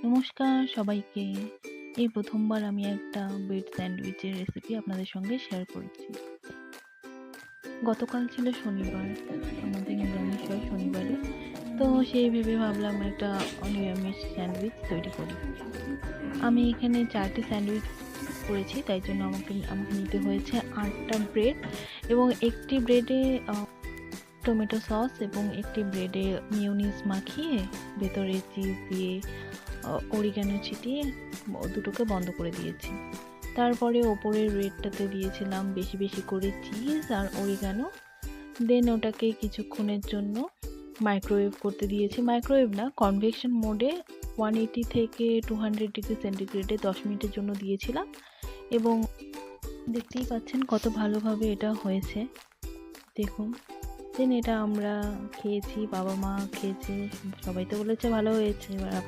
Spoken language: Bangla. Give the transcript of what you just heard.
নমস্কার সবাইকে। এই প্রথমবার আমি একটা ব্রেড স্যান্ডউইচের রেসিপি আপনাদের সঙ্গে শেয়ার করছি। গতকাল ছিল শনিবার, আমাদের নিরামিষ হয় শনিবারে। তো সেই ভেবে ভাবলাম একটা নিরামিষ স্যান্ডউইচ তৈরি করি। আমি এখানে ৪ টে স্যান্ডউইচ করেছি, তাই জন্য আমাকে নিতে হয়েছে ৮ টা ব্রেড এবং একটি ব্রেডে টমেটো সস এবং একটি ব্রেডে মিয়োনিজ মাখিয়ে ভেতরে চিজ দিয়ে অরিগ্যানো ছিটিয়ে দুটোকে বন্ধ করে দিয়েছি। তারপরে ওপরের ব্রেডটাতে দিয়েছিলাম বেশি বেশি করে চিজ আর অরিগ্যানো। দেন ওটাকে কিছুক্ষণের জন্য মাইক্রোওয়েভ করতে দিয়েছি, মাইক্রোওয়েভ না, কনভেকশন মোডে 180 থেকে 200 ডিগ্রি সেন্টিগ্রেডে 10 মিনিটের জন্য দিয়েছিলাম এবং দেখতেই পাচ্ছেন কত ভালোভাবে এটা হয়েছে, দেখুন। দেন এটা আমরা খেয়েছি, বাবা মা খেয়েছে, সবাই তো বলেছে ভালো হয়েছে। এবার আপনার